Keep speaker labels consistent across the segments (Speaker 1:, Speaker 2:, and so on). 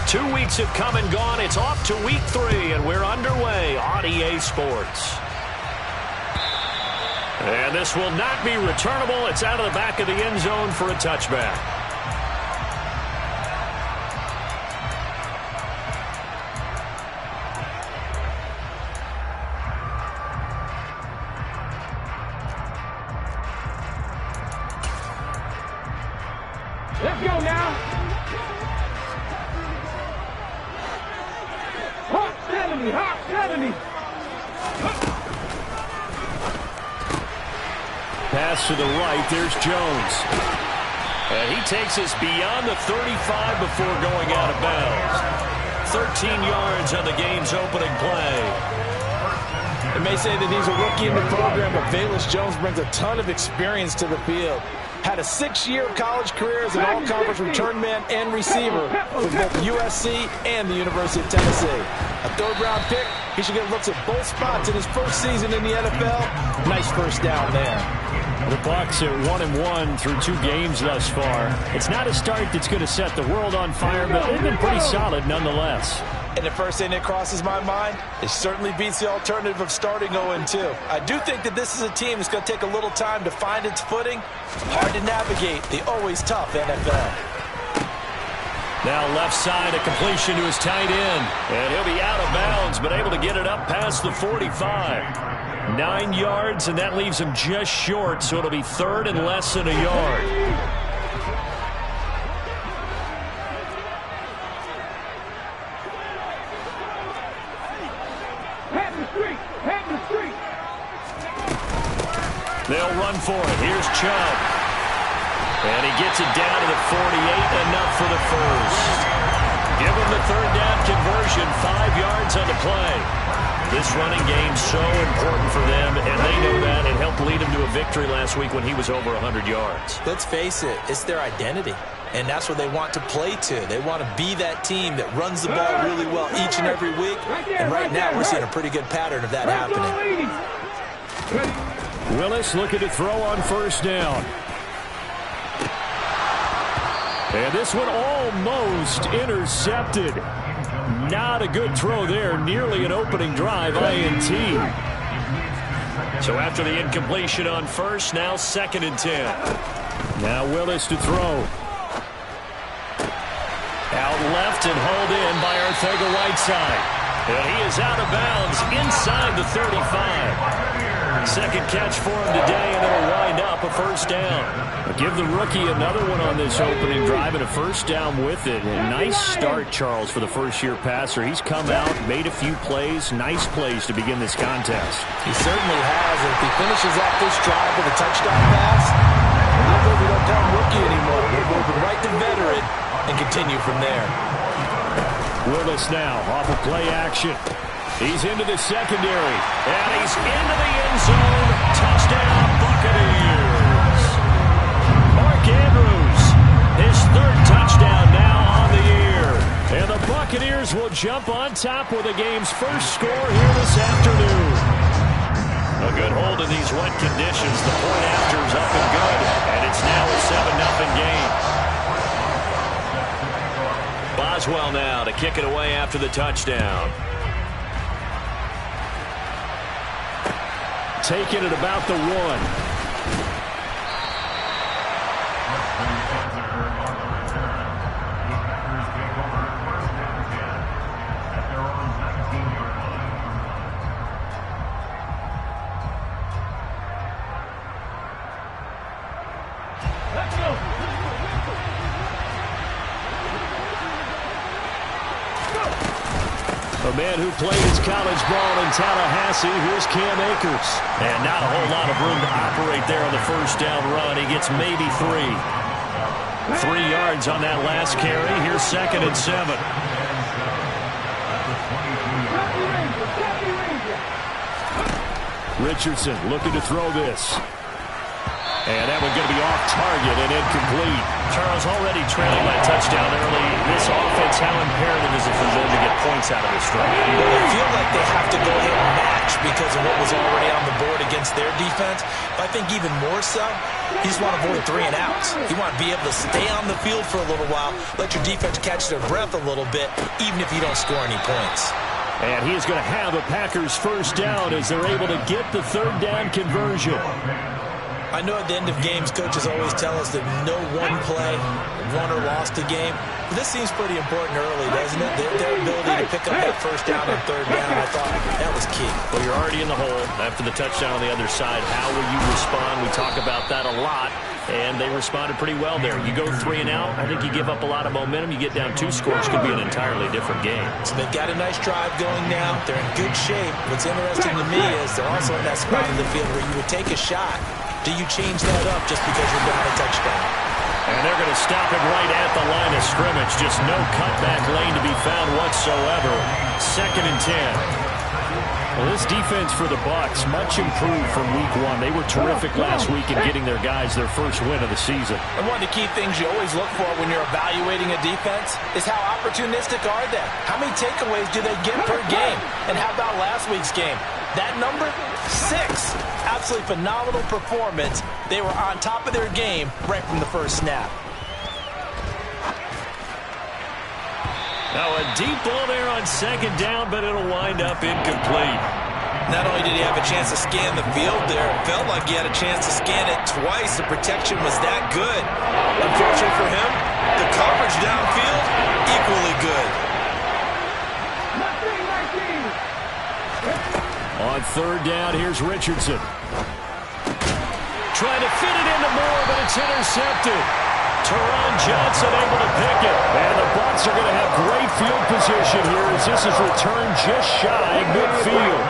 Speaker 1: 2 weeks have come and gone. It's off to week 3, and we're underway on EA Sports. And this will not be returnable. It's out of the back of the end zone for a touchback.
Speaker 2: Let's go now. Hot 70, hot 70.
Speaker 1: Pass to the right. There's Jones. And he takes us beyond the 35 before going out of bounds. 13 yards on the game's opening play.
Speaker 3: They may say that he's a rookie in the program, but Velus Jones brings a ton of experience to the field. Had a 6-year college career as an all-conference return man and receiver with both USC and the University of Tennessee. A third-round pick, he should get looks at both spots in his first season in the NFL. Nice first down there.
Speaker 1: The Bucs are 1-1 through 2 games thus far. It's not a start that's going to set the world on fire, but they've been pretty solid nonetheless.
Speaker 3: And the first thing that crosses my mind, it certainly beats the alternative of starting 0-2. I do think that this is a team that's going to take a little time to find its footing. Hard to navigate the always tough NFL.
Speaker 1: Now left side, a completion to his tight end. And he'll be out of bounds, but able to get it up past the 45. 9 yards, and that leaves him just short, so it'll be third and less than a yard. They'll run for it. Here's Chubb. And he gets it down to the 48, enough for the first. Give him the third down conversion, 5 yards on the play. This running game so important for them, and they know that. It helped lead him to a victory last week when he was over 100 yards.
Speaker 3: Let's face it, it's their identity. And that's what they want to play to. They want to be that team that runs the ball really well each and every week. And right now we're seeing a pretty good pattern of that happening.
Speaker 1: Willis looking to throw on first down. And this one almost intercepted. Not a good throw there. Nearly an opening drive, INT. So after the incompletion on first, now 2nd and 10. Now Willis to throw. Out left and hauled in by Arcega-Whiteside. And he is out of bounds inside the 35. Second catch for him today, and it'll wind up a first down. I'll give the rookie another one on this opening drive and a first down with it. A nice start, Charles, for the first-year passer. He's come out, made a few plays, nice plays to begin this contest.
Speaker 3: He certainly has. And if he finishes off this drive with a touchdown pass, we don't call him rookie anymore. We'll move it right to veteran and continue from there.
Speaker 1: Willis now off of play action. He's into the secondary, and he's into the end zone. Touchdown, Buccaneers. Mark Andrews, his 3rd touchdown now on the year. And the Buccaneers will jump on top with the game's first score here this afternoon. A good hold in these wet conditions. The point after is up and good, and it's now a 7-0 game. Boswell now to kick it away after the touchdown. Taken at about the 1. A man who played his college ball in Tallahassee. Here's Cam Akers. And not a whole lot of room to operate there on the first down run. He gets maybe 3. 3 yards on that last carry. Here's 2nd and 7. Richardson looking to throw this. And that one's going to be off target and incomplete.
Speaker 3: Charles, already trailing by touchdown early. This offense, how imperative is it for them to get points out of this drive? Well, they feel like they have to go ahead and match because of what was already on the board against their defense. But I think even more so, you just want to avoid 3 and outs. You want to be able to stay on the field for a little while, let your defense catch their breath a little bit, even if you don't score any points.
Speaker 1: And he is going to have a Packers first down as they're able to get the 3rd down conversion.
Speaker 3: I know at the end of games, coaches always tell us that no one play won or lost a game. But this seems pretty important early, doesn't it? Their ability to pick up that first down and 3rd down, I thought that was key.
Speaker 1: Well, you're already in the hole after the touchdown on the other side. How will you respond? We talk about that a lot, and they responded pretty well there. You go 3 and out, I think you give up a lot of momentum. You get down 2 scores, could be an entirely different game.
Speaker 3: So they've got a nice drive going now. They're in good shape. What's interesting to me is they're also in that spot of the field where you would take a shot. Do you change that up just because you're down a touchdown?
Speaker 1: And they're going to stop it right at the line of scrimmage. Just no cutback lane to be found whatsoever. 2nd and 10. Well, this defense for the Bucs, much improved from week 1. They were terrific last week in getting their guys their first win of the season.
Speaker 3: And one of the key things you always look for when you're evaluating a defense is how opportunistic are they? How many takeaways do they get per game? And how about last week's game? That number? 6. Absolutely phenomenal performance. They were on top of their game right from the first snap.
Speaker 1: Now a deep ball there on 2nd down, but it'll wind up incomplete.
Speaker 3: Not only did he have a chance to scan the field there, it felt like he had a chance to scan it twice. The protection was that good. Unfortunately for him, the coverage downfield, equally good.
Speaker 1: On 3rd down, here's Richardson. Trying to fit it into Moore, but it's intercepted. Teron Johnson able to pick it. And the Bucs are going to have great field position here as this is returned just shy midfield.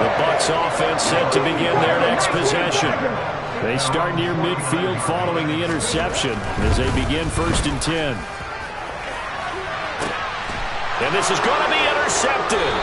Speaker 1: The Bucs offense set to begin their next possession. They start near midfield following the interception as they begin 1st and 10. And this is going to be intercepted.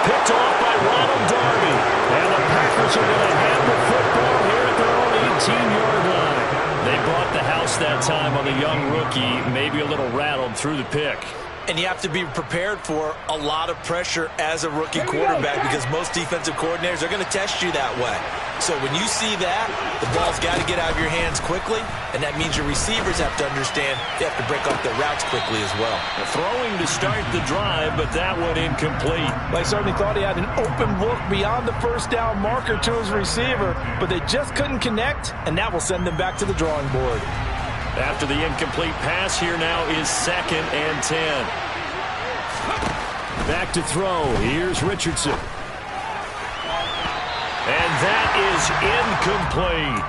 Speaker 1: Picked off by Ronald Darby. And the Packers are going to have the football here at their own 18-yard line. They brought the house that time on the young rookie, maybe a little rattled through the pick.
Speaker 3: And you have to be prepared for a lot of pressure as a rookie quarterback because most defensive coordinators are going to test you that way. So when you see that, the ball's got to get out of your hands quickly, and that means your receivers have to understand they have to break off their routes quickly as well.
Speaker 1: Throwing to start the drive, but that one incomplete.
Speaker 3: They certainly thought he had an open look beyond the first down marker to his receiver, but they just couldn't connect, and that will send them back to the drawing board.
Speaker 1: After the incomplete pass, here now is 2nd and 10. Back to throw. Here's Richardson. And that is incomplete.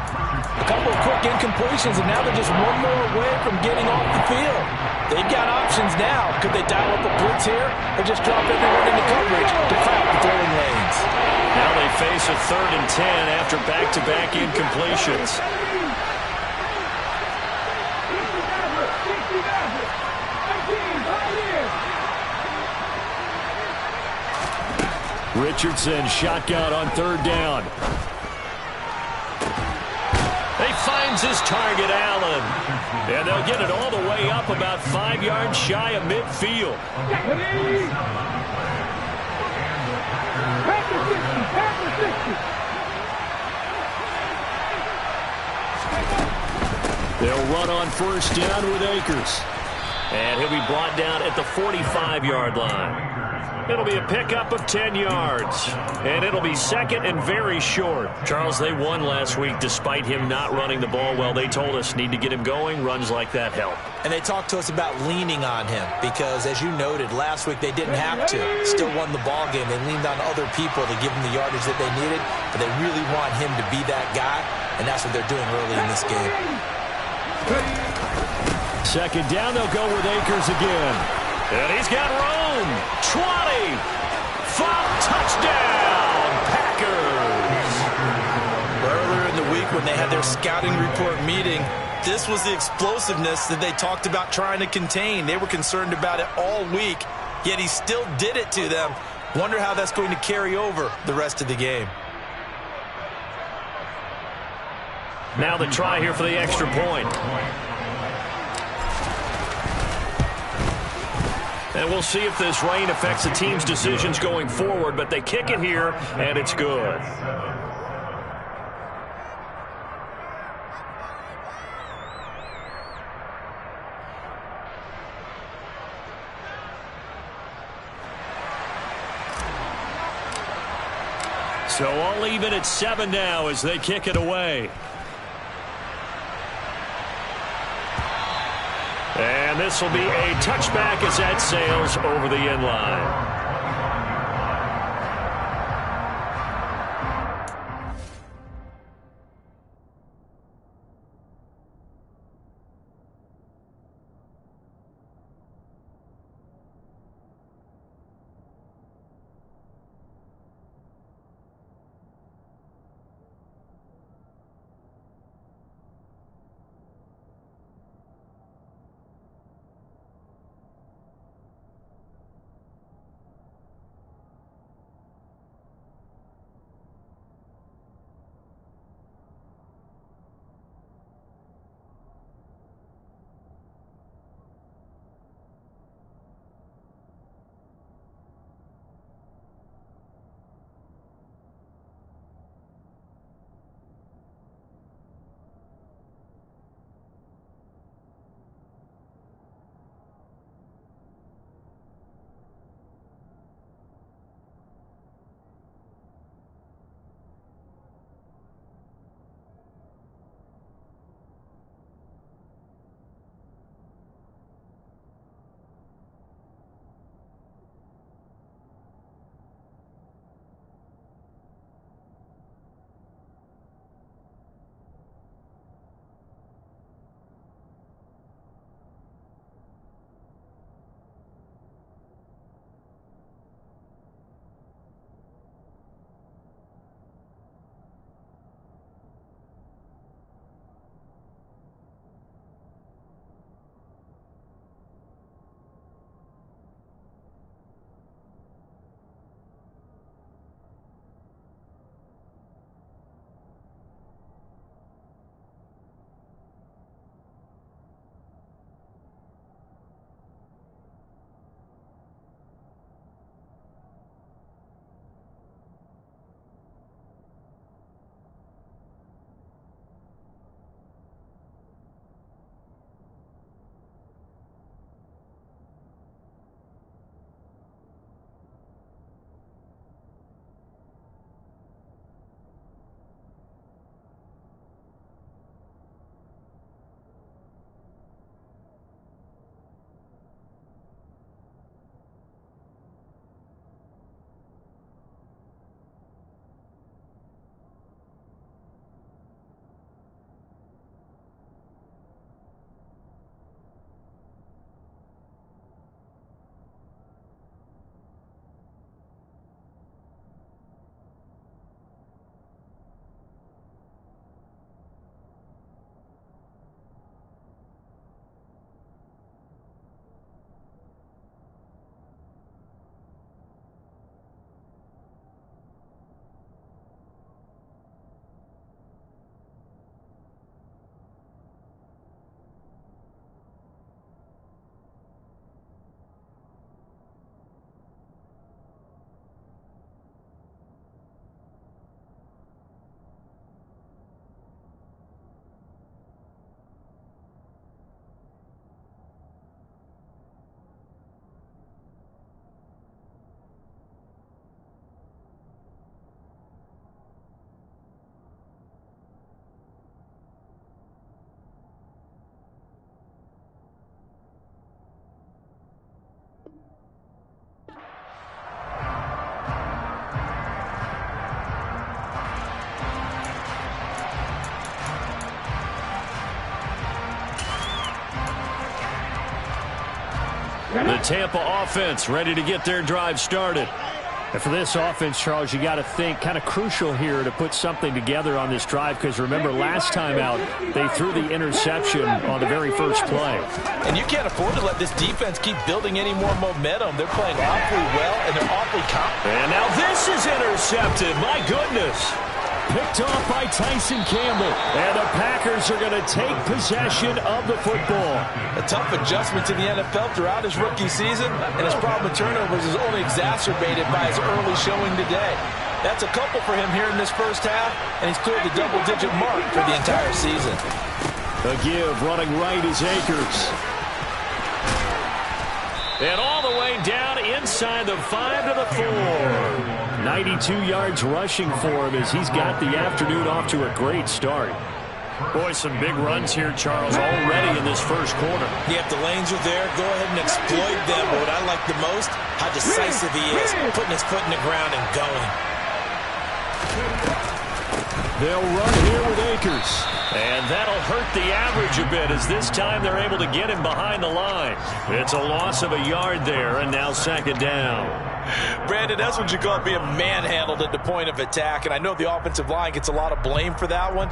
Speaker 3: A couple of quick incompletions, and now they're just one more away from getting off the field. They've got options now. Could they dial up a blitz here or just drop everyone into coverage to crowd the throwing lanes?
Speaker 1: Now they face a 3rd and 10 after back-to-back incompletions. Richardson shotgun on 3rd down. He finds his target, Allen. And they'll get it all the way up about 5 yards shy of midfield. They'll run on 1st down with Akers. And he'll be brought down at the 45-yard line. It'll be a pickup of 10 yards. And it'll be 2nd and very short. Charles, they won last week despite him not running the ball well. They told us need to get him going. Runs like that help.
Speaker 3: And they talked to us about leaning on him because, as you noted, last week they didn't have to. Still won the ball game. They leaned on other people to give them the yardage that they needed. But they really want him to be that guy. And that's what they're doing early in this game.
Speaker 1: 2nd down, they'll go with Akers again. And he's got room. 20. Touchdown, Packers.
Speaker 3: Earlier in the week when they had their scouting report meeting, this was the explosiveness that they talked about trying to contain. They were concerned about it all week, yet he still did it to them. Wonder how that's going to carry over the rest of the game.
Speaker 1: Now the try here for the extra point. And we'll see if this rain affects the team's decisions going forward, but they kick it here, and it's good. So all even at 7 now as they kick it away. And this will be a touchback as that sails over the end line. The Tampa offense ready to get their drive started. And for this offense, Charles, you got to think kind of crucial here to put something together on this drive, because remember last time out they threw the interception on the very first play.
Speaker 3: And you can't afford to let this defense keep building any more momentum. They're playing awfully well, and they're awfully confident.
Speaker 1: And now this is intercepted. My goodness. picked off by Tyson Campbell. And the Packers are going to take possession of the football.
Speaker 3: A tough adjustment to the NFL throughout his rookie season, and his problem with turnovers is only exacerbated by his early showing today. That's a couple for him here in this first half, and he's cleared the double-digit mark for the entire season.
Speaker 1: A give running right is Akers. And all the way down inside the 5 to the 4. 92 yards rushing for him as he's got the afternoon off to a great start. Boy, some big runs here, Charles, already in this first quarter.
Speaker 3: Yeah, if the lanes are there, go ahead and exploit them. But what I like the most, how decisive he is, putting his foot in the ground and going.
Speaker 1: They'll run here with Akers. And that'll hurt the average a bit as this time they're able to get him behind the line. It's a loss of a yard there, and now second down.
Speaker 3: Brandon, that's what you call being manhandled at the point of attack. And I know the offensive line gets a lot of blame for that one.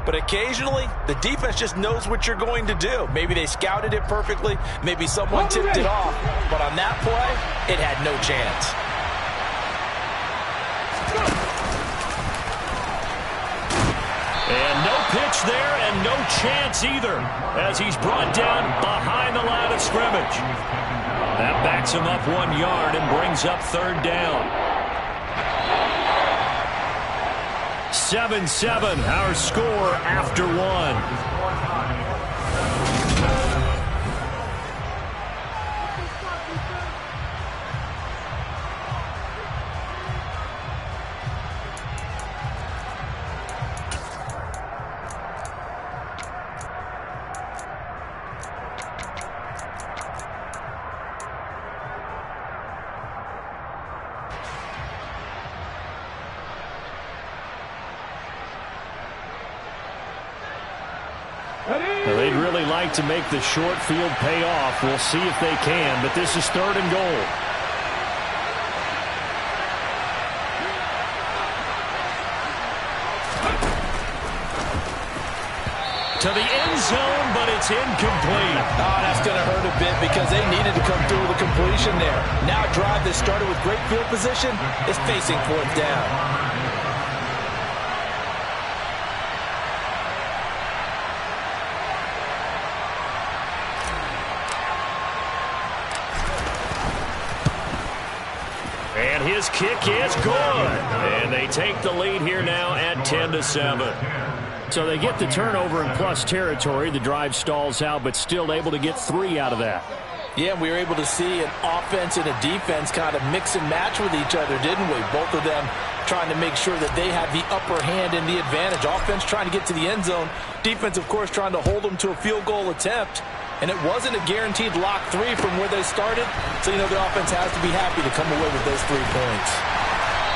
Speaker 3: But occasionally, the defense just knows what you're going to do. Maybe they scouted it perfectly. Maybe someone tipped it off. But on that play, it had no chance.
Speaker 1: And no pitch there and no chance either as he's brought down behind the line of scrimmage. That backs him up 1 yard and brings up third down. 7-7, our score after one. They'd really like to make the short field pay off. We'll see if they can, but this is third and goal. To the end zone, but it's incomplete.
Speaker 3: Oh, that's going to hurt a bit because they needed to come through with a completion there. Now a drive that started with great field position is facing fourth down.
Speaker 1: And his kick is good. And they take the lead here now at 10-7. So they get the turnover in plus territory. The drive stalls out, but still able to get 3 out of that.
Speaker 3: Yeah, we were able to see an offense and a defense kind of mix and match with each other, didn't we? Both of them trying to make sure that they have the upper hand and the advantage. Offense trying to get to the end zone. Defense, of course, trying to hold them to a field goal attempt. And it wasn't a guaranteed lock 3 from where they started. So, you know, the offense has to be happy to come away with those 3 points.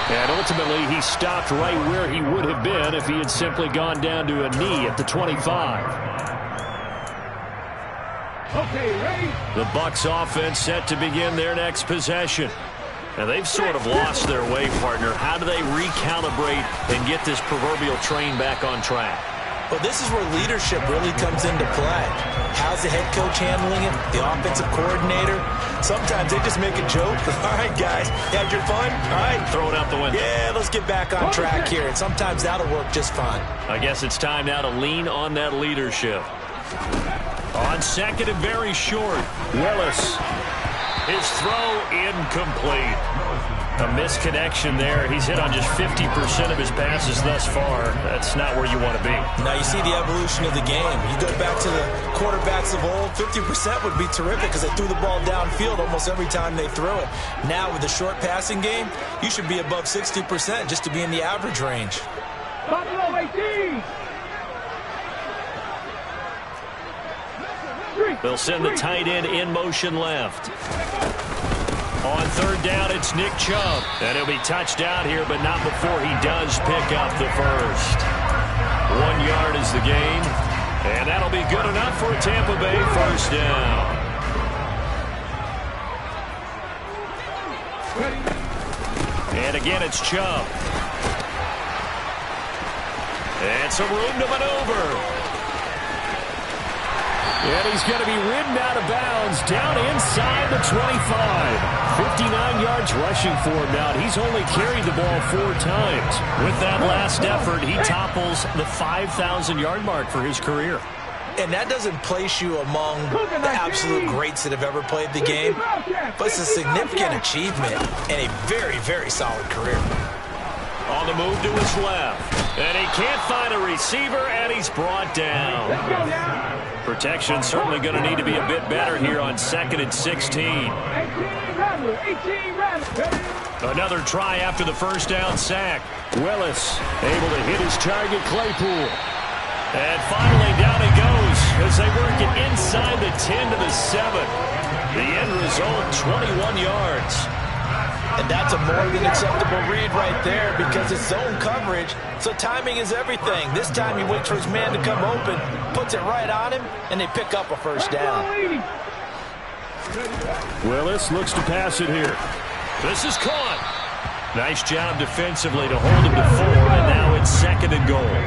Speaker 1: And ultimately, he stopped right where he would have been if he had simply gone down to a knee at the 25.
Speaker 2: Okay, ready?
Speaker 1: The Bucs offense set to begin their next possession. Now, they've sort of lost their way, partner. How do they recalibrate and get this proverbial train back on track?
Speaker 3: Well, this is where leadership really comes into play. How's the head coach handling it? The offensive coordinator? Sometimes they just make a joke. All right, guys, you had your fun? All right.
Speaker 1: Throw it out the window.
Speaker 3: Yeah, let's get back on track here. And sometimes that'll work just fine.
Speaker 1: I guess it's time now to lean on that leadership. On second and very short, Willis. His throw incomplete. A misconnection there. He's hit on just 50% of his passes thus far. That's not where you want to be.
Speaker 3: Now you see the evolution of the game. You go back to the quarterbacks of old, 50% would be terrific because they threw the ball downfield almost every time they threw it. Now with the short passing game, you should be above 60% just to be in the average range.
Speaker 2: Buffalo 18!
Speaker 1: They'll send the tight end in motion left. On third down, it's Nick Chubb. And he'll be touched out here, but not before he does pick up the first. 1 yard is the gain. And that'll be good enough for a Tampa Bay first down. And again, it's Chubb. And some room to maneuver. And he's going to be ridden out of bounds down inside the 25. 59 yards rushing for him now. He's only carried the ball 4 times. With that last effort, he topples the 5,000-yard mark for his career.
Speaker 3: And that doesn't place you among the absolute greats that have ever played the game, but it's a significant achievement and a very, very solid career.
Speaker 1: On the move to his left. And he can't find a receiver, and he's brought down. Protection certainly going to need to be a bit better here on 2nd and 16. Another try after the first down sack. Willis able to hit his target, Claypool. And finally down he goes as they work it inside the 10 to the 7. The end result, 21 yards.
Speaker 3: And that's a more than acceptable read right there because it's zone coverage, so timing is everything. This time he waits for his man to come open, puts it right on him, and they pick up a first down.
Speaker 1: Willis looks to pass it here. This is caught. Nice job defensively to hold him to 4, and now it's 2nd and goal.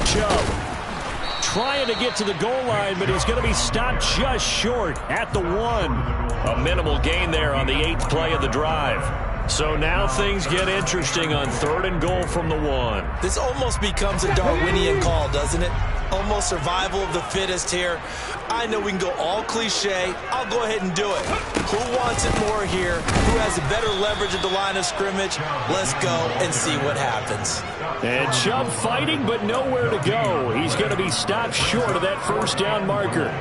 Speaker 1: Chubb trying to get to the goal line, but he's going to be stopped just short at the 1. A minimal gain there on the 8th play of the drive. So now things get interesting on 3rd and goal from the 1.
Speaker 3: This almost becomes a Darwinian call, doesn't it? Almost survival of the fittest here. I know we can go all cliche. I'll go ahead and do it. Who wants it more here? Who has a better leverage at the line of scrimmage? Let's go and see what happens.
Speaker 1: And Chubb fighting, but nowhere to go. He's going to be stopped short of that first down marker.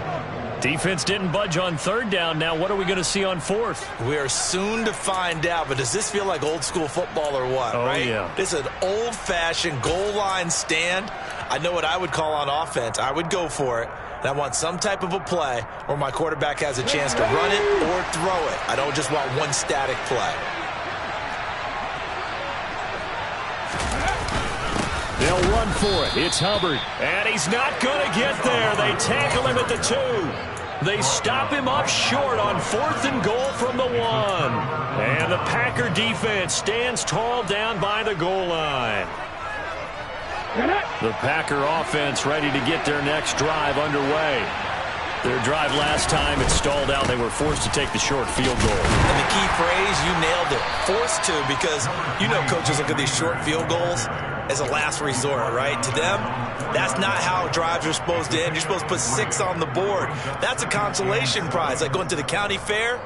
Speaker 1: Defense didn't budge on 3rd down. Now what are we going to see on 4th?
Speaker 3: We are soon to find out, but does this feel like old school football or what, right?
Speaker 1: Yeah.
Speaker 3: This is an old-fashioned goal line stand. I know what I would call on offense. I would go for it, and I want some type of a play where my quarterback has a chance to run it or throw it. I don't just want one static play.
Speaker 1: They'll run for it. It's Hubbard. And he's not going to get there. They tackle him at the 2. They stop him up short on 4th and goal from the 1. And the Packer defense stands tall down by the goal line. The Packer offense ready to get their next drive underway. Their drive last time, it stalled out. They were forced to take the short field goal.
Speaker 3: And the key phrase, you nailed it. Forced to, because you know coaches look at these short field goals as a last resort, right? To them, that's not how drives are supposed to end. You're supposed to put 6 on the board. That's a consolation prize. Like going to the county fair,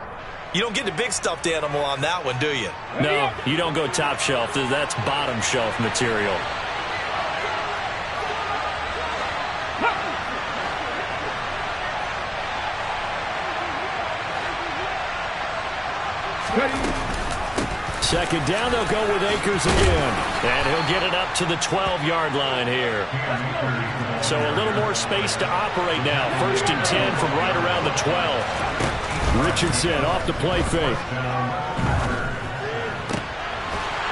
Speaker 3: you don't get the big stuffed animal on that one, do you?
Speaker 1: No, you don't go top shelf. That's bottom shelf material. Second down, they'll go with Akers again. And he'll get it up to the 12-yard line here. So a little more space to operate now. 1st and 10 from right around the 12. Richardson off the play fake.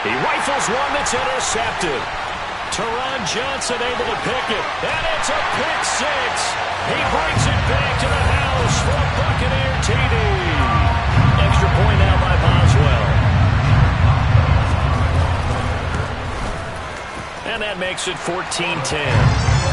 Speaker 1: He rifles one that's intercepted. Teron Johnson able to pick it. And it's a pick 6. He brings it back to the house for a Buccaneer TD. Extra point now by Boswell. And that makes it 14-10.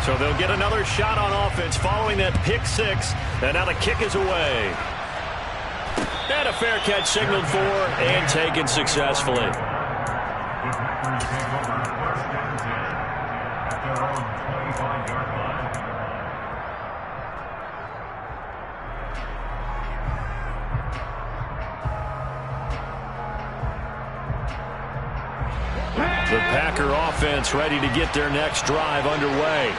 Speaker 1: So they'll get another shot on offense following that pick 6. And now the kick is away. And a fair catch signaled for and taken successfully. The Packer offense ready to get their next drive underway.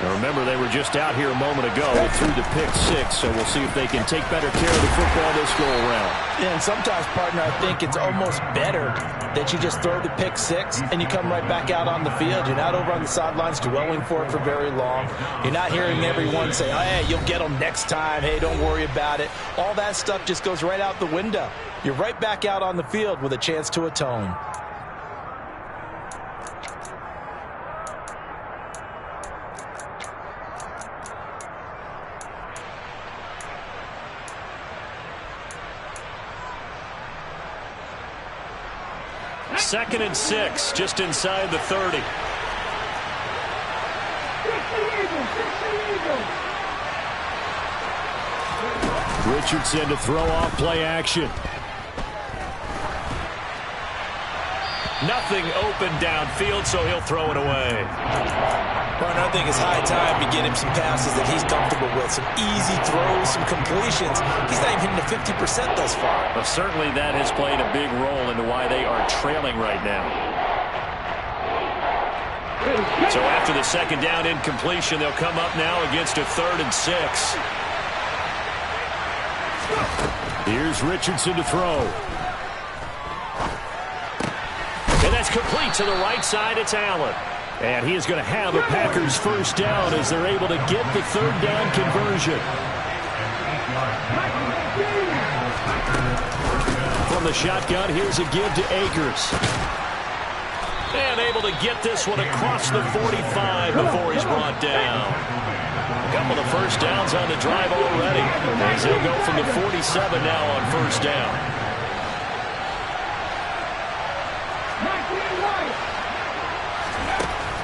Speaker 1: Now remember, they were just out here a moment ago through the pick six, so we'll see if they can take better care of the football this go-around.
Speaker 3: Yeah, and sometimes, partner, I think it's almost better that you just throw the pick six and you come right back out on the field. You're not over on the sidelines dwelling for it for very long. You're not hearing everyone say, oh, hey, you'll get them next time. Hey, don't worry about it. All that stuff just goes right out the window. You're right back out on the field with a chance to atone.
Speaker 1: Second and 6, just inside the 30. Richardson to throw off play action. Nothing open downfield, so he'll throw it away.
Speaker 3: Partner, I think it's high time to get him some passes that he's comfortable with. Some easy throws, some completions. He's not even hitting the 50% thus far.
Speaker 1: Well, certainly that has played a big role into why they are trailing right now. So after the second down incompletion, they'll come up now against a 3rd and 6. Here's Richardson to throw. And that's complete to the right side. It's Allen. And he is going to have a Packers first down as they're able to get the 3rd down conversion. From the shotgun, here's a give to Akers. And able to get this one across the 45 before he's brought down. A couple of first downs on the drive already. As he'll go from the 47 now on first down.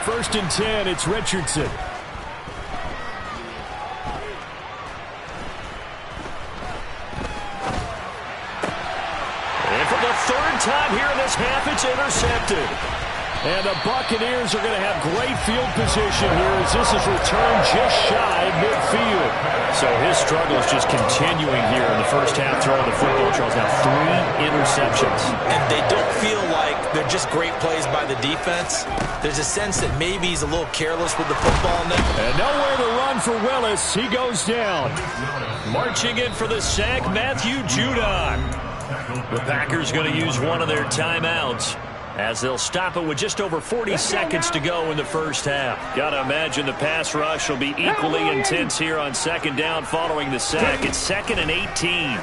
Speaker 1: First and 10, it's Richardson. And for the 3rd time here in this half, it's intercepted. And the Buccaneers are going to have great field position here as this is returned just shy of midfield. So his struggle is just continuing here in the first half throwing the football. Charles, now 3 interceptions. And they don't feel like they're just great plays by the defense. There's a sense that maybe he's a little careless with the football. And nowhere to run for Willis. He goes down. Marching in for the sack, Matthew Judon. The Packers going to use one of their timeouts as they'll stop it with just over 40 seconds to go in the first half. Got to imagine the pass rush will be equally intense here on second down following the sack. It's 2nd and 18.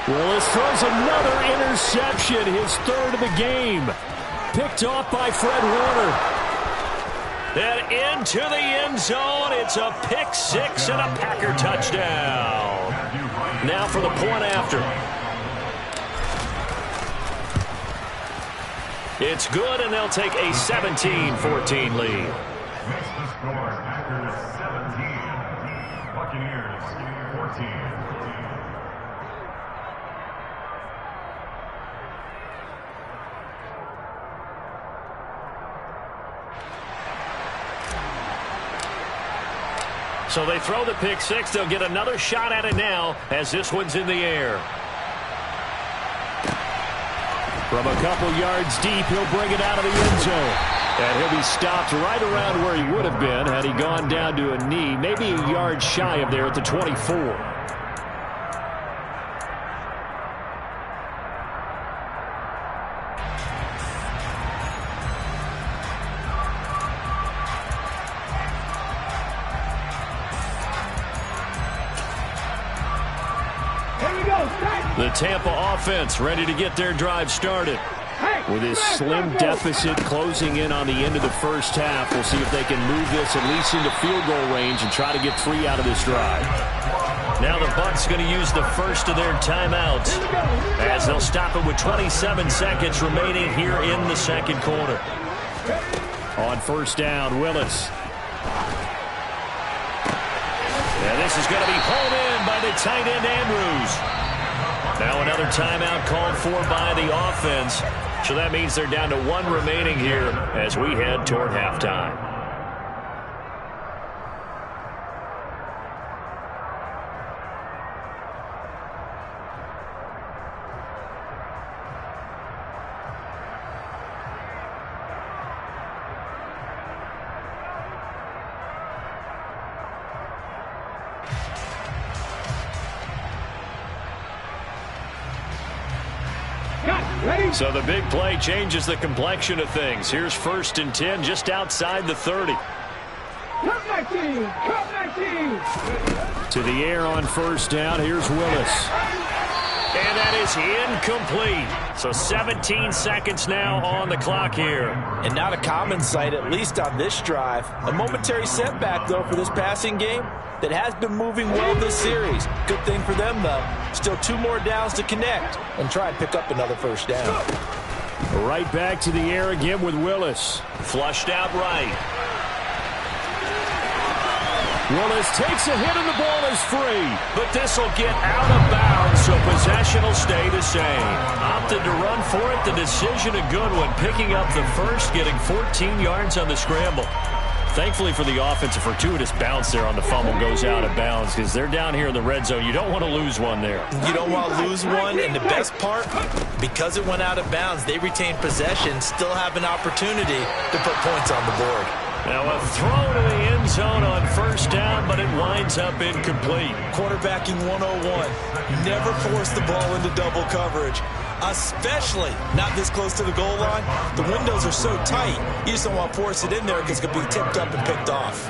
Speaker 1: Willis throws another interception, his 3rd of the game. Picked off by Fred Warner. And into the end zone. It's a pick six and a Packer touchdown. Now for the point after. It's good, and they'll take a 17-14 lead. Packers 17, Buccaneers 14. So they throw the pick six. They'll get another shot at it now as this one's in the air. From a couple yards deep, he'll bring it out of the end zone. And he'll be stopped right around where he would have been had he gone down to a knee, maybe a yard shy of there at the 24. The Tampa offense ready to get their drive started. With his slim deficit closing in on the end of the first half, we'll see if they can move this at least into field goal range and try to get 3 out of this drive. Now the Bucs going to use the first of their timeouts as they'll stop it with 27 seconds remaining here in the second quarter. On first down, Willis. And this is going to be pulled in by the tight end Andrews. Now another timeout called for by the offense. So that means they're down to 1 remaining here as we head toward halftime. So the big play changes the complexion of things. Here's 1st and 10 just outside the 30.
Speaker 2: Come 19! Come 19!
Speaker 1: To the air on 1st down. Here's Willis. And that is incomplete. So 17 seconds now on the clock here.
Speaker 3: And not a common sight, at least on this drive. A momentary setback, though, for this passing game that has been moving well this series. Good thing for them, though. Still 2 more downs to connect and try and pick up another 1st down.
Speaker 1: Right back to the air again with Willis. Flushed out right. Willis takes a hit and the ball is free. But this will get out of bounds, so possession will stay the same. Opted to run for it. The decision a good one. Picking up the 1st, getting 14 yards on the scramble. Thankfully for the offense, a fortuitous bounce there on the fumble goes out of bounds because they're down here in the red zone. You don't want to lose one there.
Speaker 3: You don't want to lose one, and the best part, because it went out of bounds, they retain possession, still have an opportunity to put points on the board.
Speaker 1: Now a throw to the end zone on 1st down, but it winds up incomplete.
Speaker 3: Quarterbacking 101. Never force the ball into double coverage, especially not this close to the goal line. The windows are so tight, you just don't want to force it in there because it could be tipped up and picked off.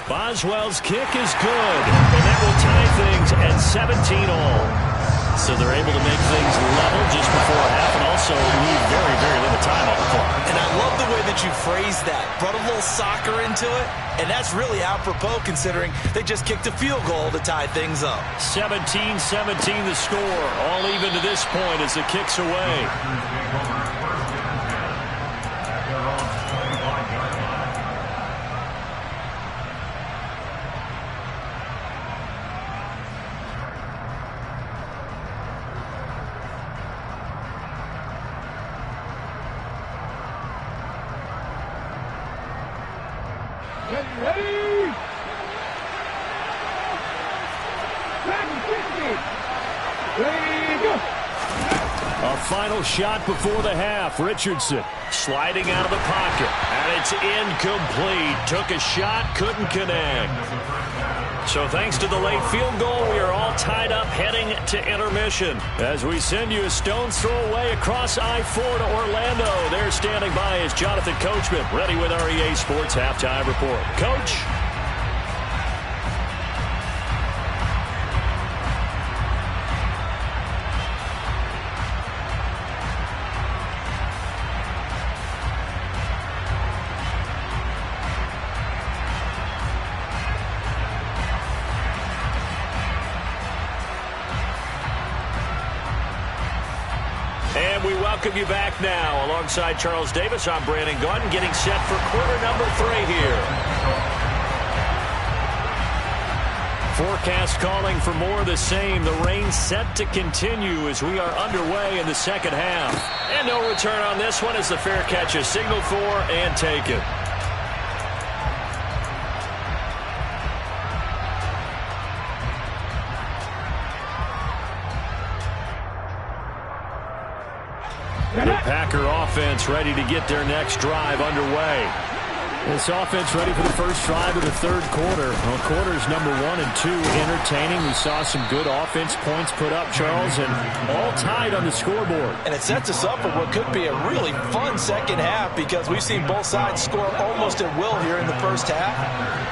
Speaker 1: Boswell's kick is good, and that will tie things at 17 all. So they're able to make things level just before half and also leave very, very little time on the clock.
Speaker 3: And I love the way that you phrased that. Brought a little soccer into it, and that's really apropos considering they just kicked a field goal to tie things up.
Speaker 1: 17-17 the score. All even to this point as the kick's away.
Speaker 2: Get ready! Ready, go!
Speaker 1: A final shot before the half. Richardson sliding out of the pocket. And it's incomplete. Took a shot, couldn't connect. So thanks to the late field goal, we are all tied up heading to intermission. As we send you a stone's throw away across I-4 to Orlando. There standing by is Jonathan Coachman, ready with our EA Sports Halftime Report. Coach. And we welcome you back now. Alongside Charles Davis, I'm Brandon Gaudin, getting set for quarter number 3 here. Forecast calling for more of the same. The rain set to continue as we are underway in the second half. And no return on this one as the fair catch is signaled for and taken. The Packer offense ready to get their next drive underway. This offense ready for the first drive of the third quarter. Well, quarters number 1 and 2 entertaining. We saw some good offense points put up, Charles, and all tied on the scoreboard.
Speaker 3: And it sets us up for what could be a really fun second half because we've seen both sides score almost at will here in the first half.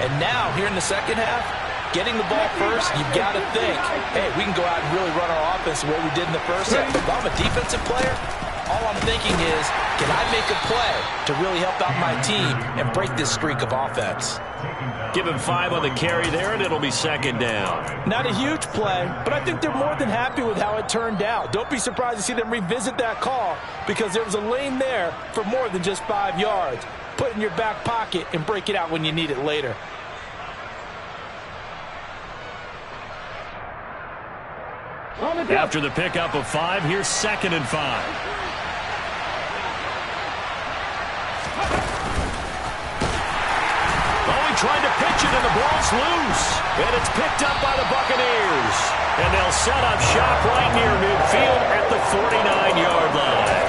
Speaker 3: And now, here in the second half, getting the ball first, you've got to think, hey, we can go out and really run our offense the way we did in the first half. If I'm a defensive player, all I'm thinking is, can I make a play to really help out my team and break this streak of offense?
Speaker 1: Give him 5 on the carry there, and it'll be second down.
Speaker 3: Not a huge play, but I think they're more than happy with how it turned out. Don't be surprised to see them revisit that call because there was a lane there for more than just 5 yards. Put it in your back pocket and break it out when you need it later.
Speaker 1: After the pickup of 5, here's 2nd and 5. Trying to pitch it, and the ball's loose. And it's picked up by the Buccaneers. And they'll set up shop right near midfield at the 49-yard line.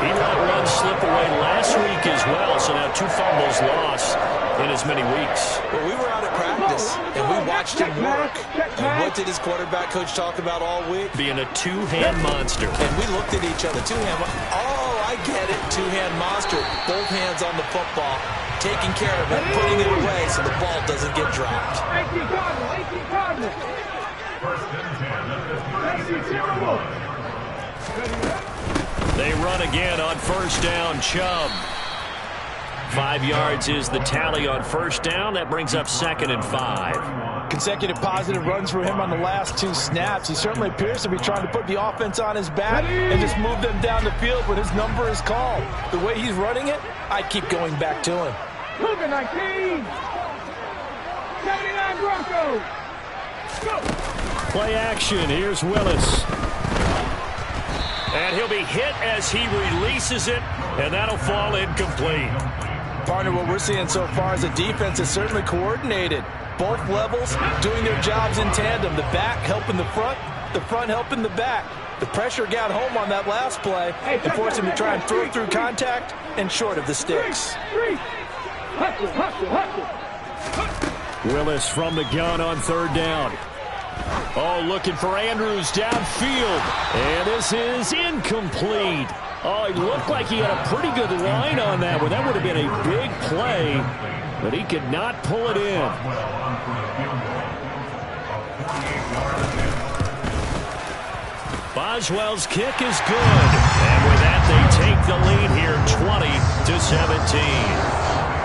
Speaker 1: He let one slip away last week as well, so now 2 fumbles lost in as many weeks.
Speaker 3: Well, we were out at practice, and we watched him work. And what did his quarterback coach talk about all week?
Speaker 1: Being a 2-hand monster.
Speaker 3: And we looked at each other. Oh, I get it. 2-hand monster. Both hands on the football, taking care of it, putting it away so the ball doesn't get dropped.
Speaker 2: 18 Cardinals.
Speaker 1: They run again on first down. Chubb. 5 yards is the tally on first down. That brings up 2nd and 5.
Speaker 3: Consecutive positive runs for him on the last 2 snaps. He certainly appears to be trying to put the offense on his back and just move them down the field when his number is called. The way he's running it, I keep going back to him.
Speaker 2: 19. 79 Broncos. Go.
Speaker 1: Play action. Here's Willis. And he'll be hit as he releases it, and that'll fall incomplete.
Speaker 3: Partner, what we're seeing so far is the defense is certainly coordinated. Both levels doing their jobs in tandem. The back helping the front helping the back. The pressure got home on that last play and forced him to try and throw through contact and short of the sticks.
Speaker 1: Willis from the gun on 3rd down. Oh, looking for Andrews downfield. And this is incomplete. Oh, it looked like he had a pretty good line on that one. That would have been a big play, but he could not pull it in. Boswell's kick is good. And with that, they take the lead here 20-17.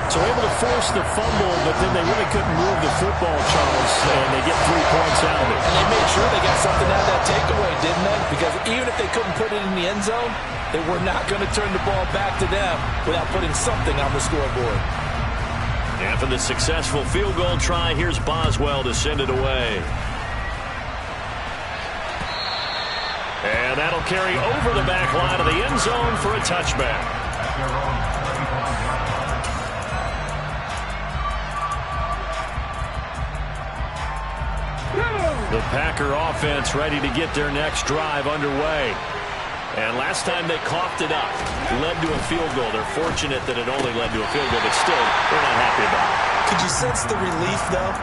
Speaker 1: So able to force the fumble, but then they really couldn't move the football, Charles, and they get 3 points out of it.
Speaker 3: And they made sure they got something out of that takeaway, didn't they? Because even if they couldn't put it in the end zone, they were not going to turn the ball back to them without putting something on the scoreboard.
Speaker 1: After the successful field goal try, here's Boswell to send it away. And that'll carry over the back line of the end zone for a touchback. The Packer offense ready to get their next drive underway. And last time they coughed it up, led to a field goal. They're fortunate that it only led to a field goal, but still, they're not happy about it.
Speaker 3: Could you sense the relief, though,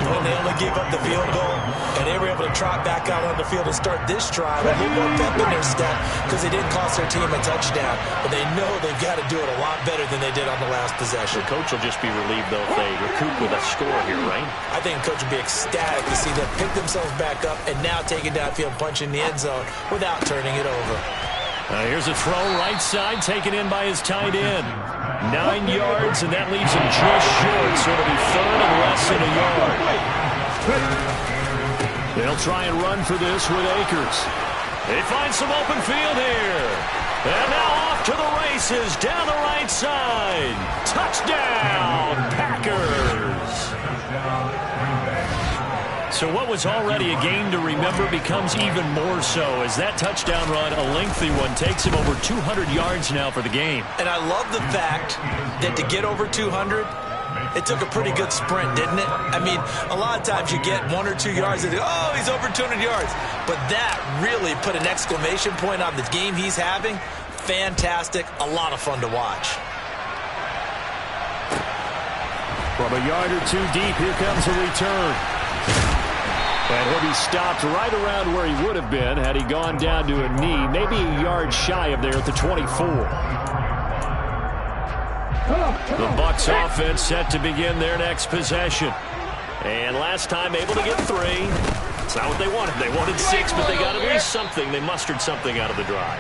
Speaker 3: when they only gave up the field goal and they were able to trot back out on the field and start this drive a little more pep in their step because they didn't cost their team a touchdown. But they know they've got to do it a lot better than they did on the last possession.
Speaker 1: The coach will just be relieved, though, if they recoup with a score here, right?
Speaker 3: I think the coach will be ecstatic to see them pick themselves back up and now take it downfield, punch in the end zone without turning it over.
Speaker 1: Here's a throw right side taken in by his tight end. 9 yards, and that leaves him just short, so it'll be 3rd and less than a yard. They'll try and run for this with Akers. They find some open field here. And now off to the races down the right side. Touchdown, Packers. So what was already a game to remember becomes even more so as that touchdown run, a lengthy one, takes him over 200 yards now for the game.
Speaker 3: And I love the fact that to get over 200, it took a pretty good sprint, didn't it? I mean, a lot of times you get 1 or 2 yards and oh, he's over 200 yards. But that really put an exclamation point on the game he's having. Fantastic. A lot of fun to watch.
Speaker 1: From a yard or 2 deep, here comes a return. And he'll be stopped right around where he would have been had he gone down to a knee, maybe a yard shy of there at the 24. The Bucs offense set to begin their next possession. And last time able to get 3. It's not what they wanted. They wanted 6, but they got at least something. They mustered something out of the drive.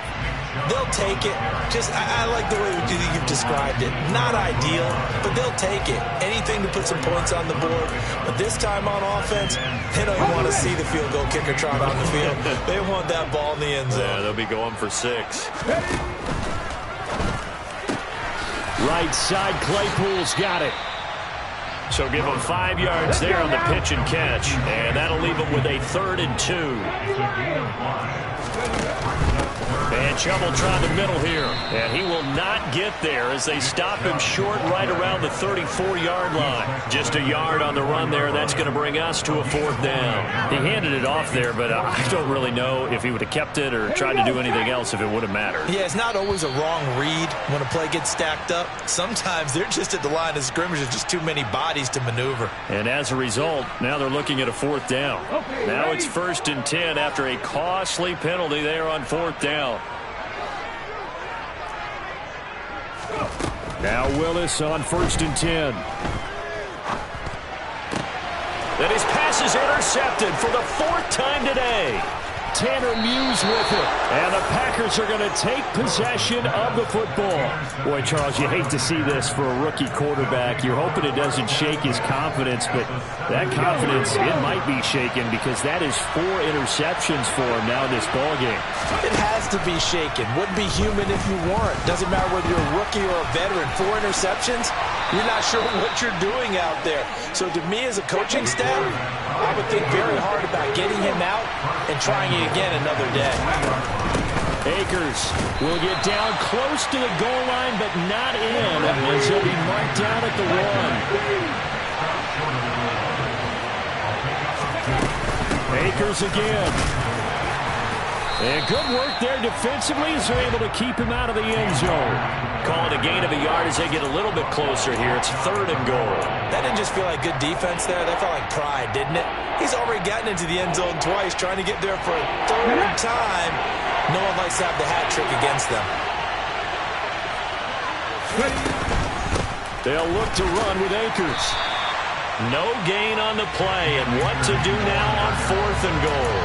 Speaker 3: They'll take it. I like the way you've described it. Not ideal, but they'll take it. Anything to put some points on the board. But this time on offense, they don't even want to see the field goal kicker trot on the field. They want that ball in the end zone.
Speaker 1: Yeah, they'll be going for 6. Right side, Claypool's got it. So give him 5 yards there on the pitch and catch. And that'll leave him with a 3rd and 2. And trouble trying the middle here. And he will not get there as they stop him short right around the 34-yard line. Just a yard on the run there. That's going to bring us to a 4th down. He handed it off there, but I don't really know if he would have kept it or tried to do anything else if it would have mattered.
Speaker 3: Yeah, it's not always a wrong read when a play gets stacked up. Sometimes they're just at the line of scrimmage. There's just too many bodies to maneuver.
Speaker 1: And as a result, now they're looking at a 4th down. Now it's 1st and 10 after a costly penalty there on 4th down. Now Willis on 1st and 10. And his pass is intercepted for the 4th time today. Tanner Muse with it. And the Packers are going to take possession of the football. Boy, Charles, you hate to see this for a rookie quarterback. You're hoping it doesn't shake his confidence, but that confidence, it might be shaken because that is 4 interceptions for him now in this ballgame.
Speaker 3: It has to be shaken. Wouldn't be human if you weren't. Doesn't matter whether you're a rookie or a veteran. 4 interceptions, you're not sure what you're doing out there. So to me as a coaching staff, I would think very hard about getting him out and trying it again another day.
Speaker 1: Akers will get down close to the goal line, but not in, as he'll be marked down at the 1. Akers again. And good work there defensively as they're able to keep him out of the end zone. Call it a gain of a yard as they get a little bit closer here. It's 3rd and goal.
Speaker 3: That didn't just feel like good defense there. That felt like pride, didn't it? He's already gotten into the end zone twice, trying to get there for a 3rd time. No one likes to have the hat trick against them.
Speaker 1: They'll look to run with Akers. No gain on the play, and what to do now on 4th and goal.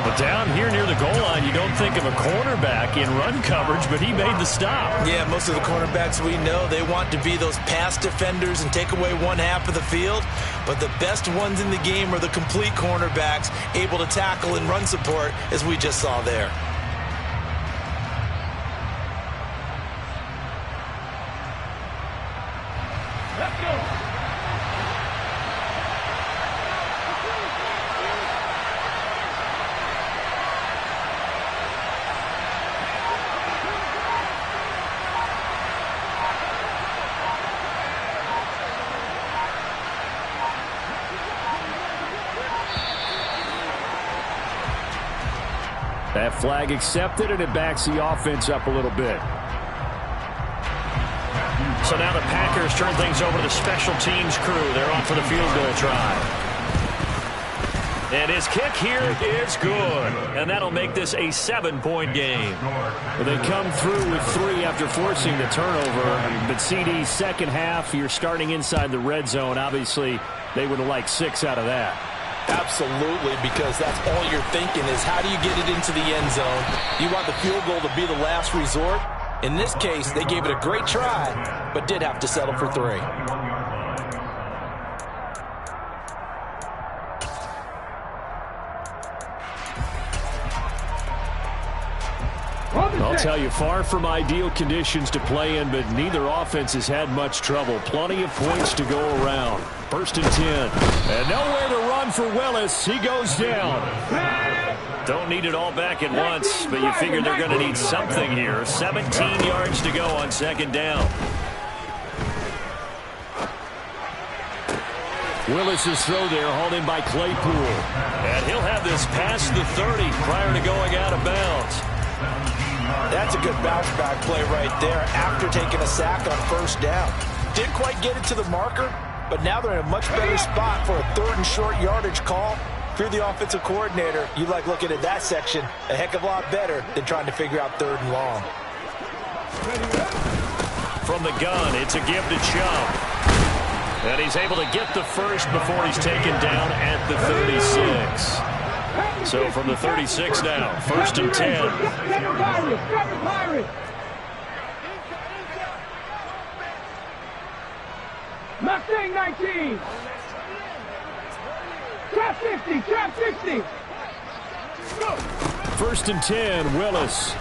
Speaker 1: But down here near the goal line, you don't think of a cornerback in run coverage, but he made the stop.
Speaker 3: Yeah, most of the cornerbacks we know, they want to be those pass defenders and take away one half of the field. But the best ones in the game are the complete cornerbacks, able to tackle and run support, as we just saw there.
Speaker 2: Let's go.
Speaker 1: That flag accepted, and it backs the offense up a little bit. So now the Packers turn things over to the special teams crew. They're on for the field goal try. And his kick here is good. And that'll make this a 7-point game. They come through with 3 after forcing the turnover. But CD's second half, you're starting inside the red zone. Obviously, they would have liked 6 out of that.
Speaker 3: Absolutely, because that's all you're thinking is how do you get it into the end zone? You want the field goal to be the last resort. In this case, they gave it a great try, but did have to settle for 3.
Speaker 1: I'll tell you, far from ideal conditions to play in, but neither offense has had much trouble. Plenty of points to go around. 1st and 10. And nowhere to run for Willis. He goes down. Don't need it all back at once, but you figure they're going to need something here. 17 yards to go on 2nd down. Willis's throw there hauled in by Claypool. And he'll have this past the 30 prior to going out of bounds.
Speaker 3: That's a good bounce back play right there after taking a sack on 1st down. Didn't quite get it to the marker, but now they're in a much better spot for a 3rd and short yardage call. If you're the offensive coordinator, you like looking at that section a heck of a lot better than trying to figure out 3rd and long.
Speaker 1: From the gun, it's a give to Chubb. And he's able to get the first before he's taken down at the 36. So from the 36 now, 1st and 10.
Speaker 2: Mustang 19. Trap 50, trap 60. Go.
Speaker 1: 1st and 10, Willis.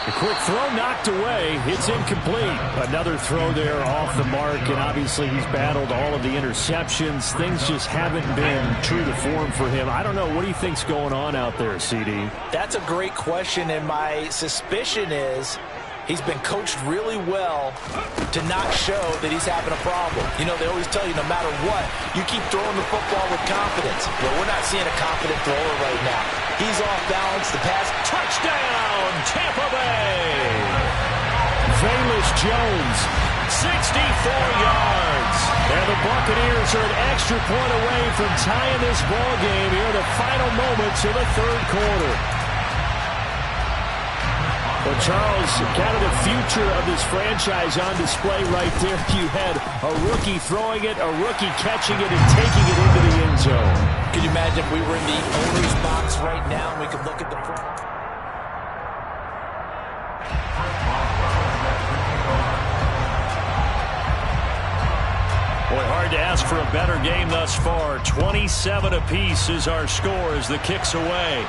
Speaker 1: A quick throw knocked away. It's incomplete. Another throw there off the mark, and obviously he's battled all of the interceptions. Things just haven't been true to form for him. I don't know. What do you think's going on out there, CD?
Speaker 3: That's a great question, and my suspicion is he's been coached really well to not show that he's having a problem. You know, they always tell you no matter what, you keep throwing the football with confidence. Well, we're not seeing a confident thrower right now. He's off balance. The pass, touchdown, Tampa Bay.
Speaker 1: Velus Jones, 64 yards. And the Buccaneers are an extra point away from tying this ball game here in the final moments of the third quarter. Well, Charles, kind of the future of this franchise on display right there. You had a rookie throwing it, a rookie catching it, and taking it into the end zone.
Speaker 3: Could you imagine if we were in the owner's box right now and we could look at the...
Speaker 1: Boy, hard to ask for a better game thus far. 27 apiece is our score as the kick's away.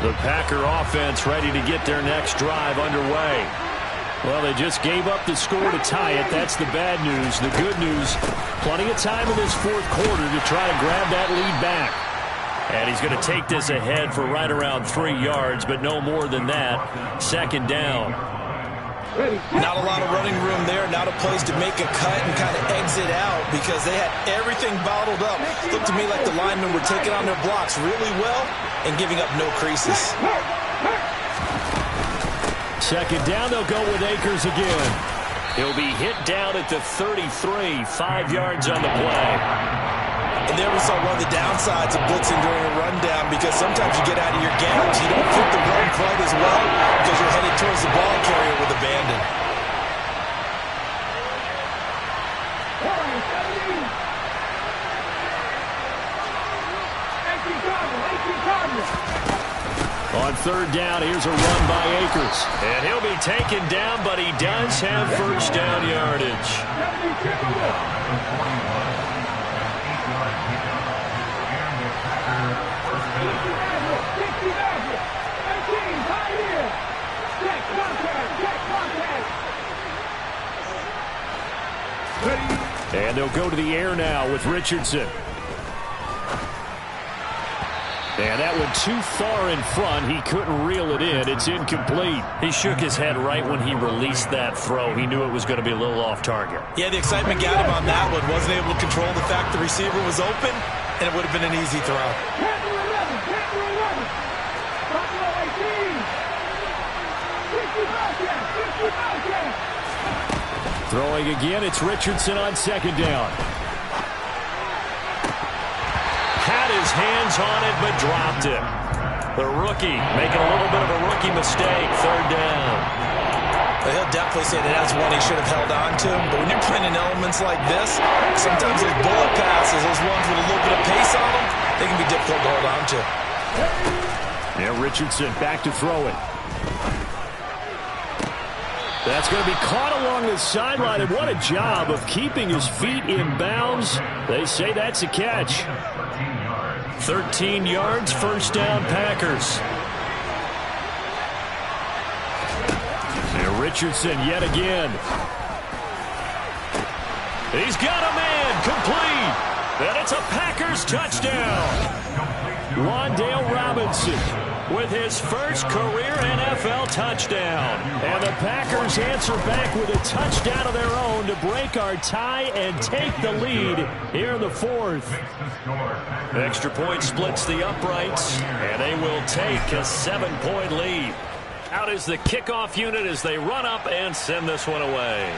Speaker 1: The Packer offense ready to get their next drive underway. Well, they just gave up the score to tie it. That's the bad news. The good news, plenty of time in this fourth quarter to try to grab that lead back. And he's going to take this ahead for right around 3 yards, but no more than that. Second down.
Speaker 3: Not a lot of running room there, not a place to make a cut and kind of exit out because they had everything bottled up. Looked to me like the linemen were taking on their blocks really well and giving up no creases.
Speaker 1: Second down, they'll go with Akers again. He'll be hit down at the 33, 5 yards on the play.
Speaker 3: And there we saw one of the downsides of blitzing during a rundown because sometimes you get out of your gaps. You don't fit the run quite as well because you're headed towards the ball carrier with abandon.
Speaker 1: On third down, here's a run by Akers. And he'll be taken down, but he does have first down yardage. And they'll go to the air now with Richardson. And that went too far in front. He couldn't reel it in. It's incomplete. He shook his head right when he released that throw. He knew it was going to be a little off target.
Speaker 3: Yeah, the excitement got him on that one. Wasn't able to control the fact the receiver was open, and it would have been an easy throw.
Speaker 1: Throwing again, it's Richardson on second down. Had his hands on it, but dropped it. The rookie making a little bit of a rookie mistake, third down.
Speaker 3: Well, he'll definitely say that that's one he should have held on to. But when you're playing in elements like this, sometimes those bullet passes, those ones with a little bit of pace on them, they can be difficult to hold on to.
Speaker 1: Yeah, Richardson back to throw it. That's going to be caught along the sideline, and what a job of keeping his feet in bounds. They say that's a catch. 13 yards, first down, Packers. And Richardson yet again. He's got a man, complete. And it's a Packers touchdown. Wandale Robinson with his first career NFL touchdown. And the Packers answer back with a touchdown of their own to break our tie and take the lead here in the fourth. Extra point splits the uprights, and they will take a 7-point lead. Out is the kickoff unit as they run up and send this one away.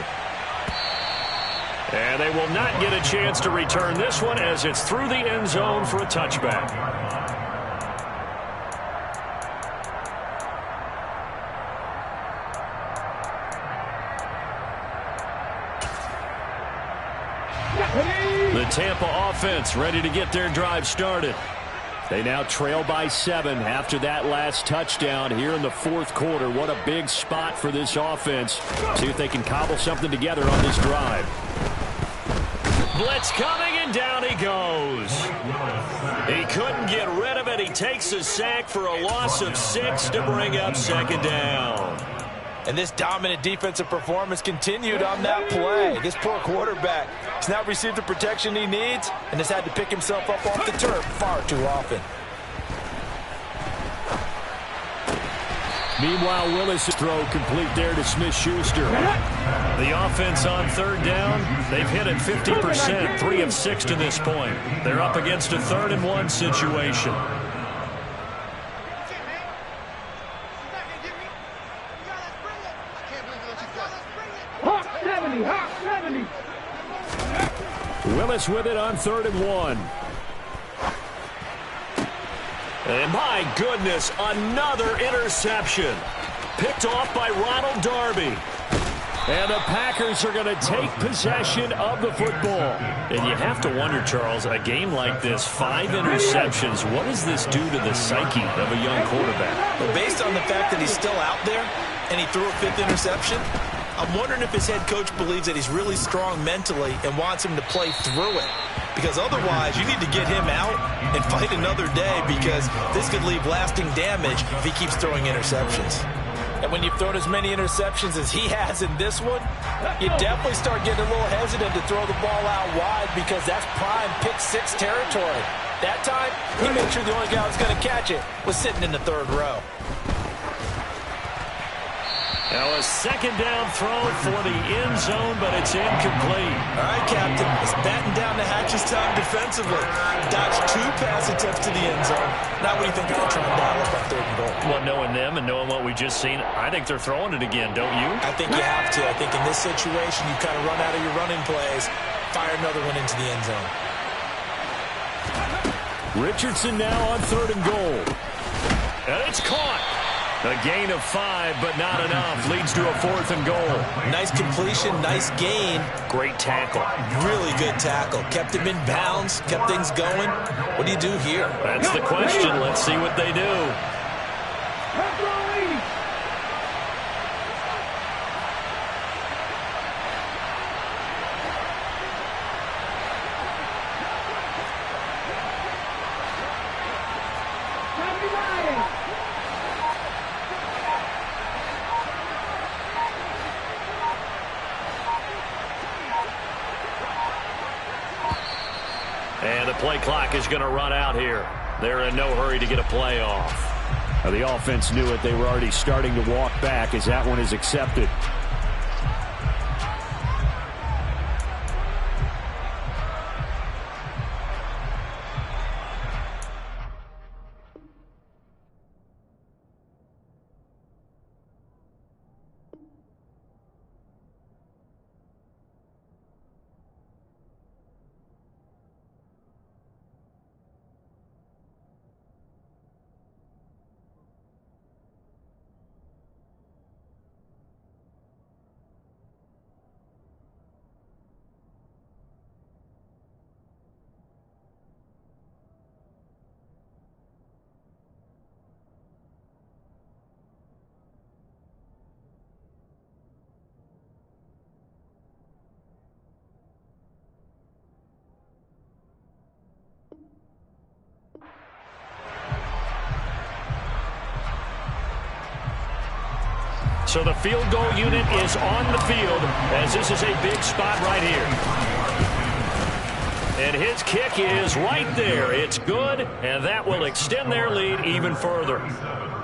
Speaker 1: And they will not get a chance to return this one as it's through the end zone for a touchback. The Tampa offense ready to get their drive started. They now trail by 7 after that last touchdown here in the fourth quarter. What a big spot for this offense. See if they can cobble something together on this drive. Blitz coming, and down he goes. He couldn't get rid of it. He takes a sack for a loss of 6 to bring up second down.
Speaker 3: And this dominant defensive performance continued on that play. This poor quarterback has now received the protection he needs and has had to pick himself up off the turf far too often.
Speaker 1: Meanwhile, Willis' throw complete there to Smith-Schuster. The offense on third down, they've hit it 50%, 3 of 6 to this point. They're up against a 3rd-and-1 situation.
Speaker 2: Hawk 70, Hawk 70.
Speaker 1: Willis with it on 3rd-and-1. And my goodness, another interception. Picked off by Ronald Darby. And the Packers are going to take possession of the football. And you have to wonder, Charles, a game like this, 5 interceptions, what does this do to the psyche of a young quarterback?
Speaker 3: Well, based on the fact that he's still out there and he threw a 5th interception, I'm wondering if his head coach believes that he's really strong mentally and wants him to play through it. Because otherwise, you need to get him out and fight another day, because this could leave lasting damage if he keeps throwing interceptions. And when you've thrown as many interceptions as he has in this one, you definitely start getting a little hesitant to throw the ball out wide, because that's prime pick 6 territory. That time, he made sure the only guy who was going to catch it was sitting in the 3rd row.
Speaker 1: Now a 2nd down throw for the end zone, but it's incomplete.
Speaker 3: All right, Captain, it's batten down the hatches time defensively. Dodged 2 pass attempts to the end zone. Now what do you think they're going to try and dial up on 3rd and goal?
Speaker 1: Well, knowing them and knowing what we just seen, I think they're throwing it again, don't you?
Speaker 3: I think you have to. I think in this situation, you kind of run out of your running plays, fire another one into the end zone.
Speaker 1: Richardson now on 3rd and goal. And it's caught. A gain of 5, but not enough. Leads to a 4th and goal.
Speaker 3: Nice completion, nice gain.
Speaker 1: Great tackle.
Speaker 3: Really good tackle. Kept him in bounds, kept things going. What do you do here?
Speaker 1: That's the question. Let's see what they do. And the play clock is going to run out here. They're in no hurry to get a play off. The offense knew it. They were already starting to walk back as that one is accepted. So the field goal unit is on the field, as this is a big spot right here. And his kick is right there. It's good, and that will extend their lead even further.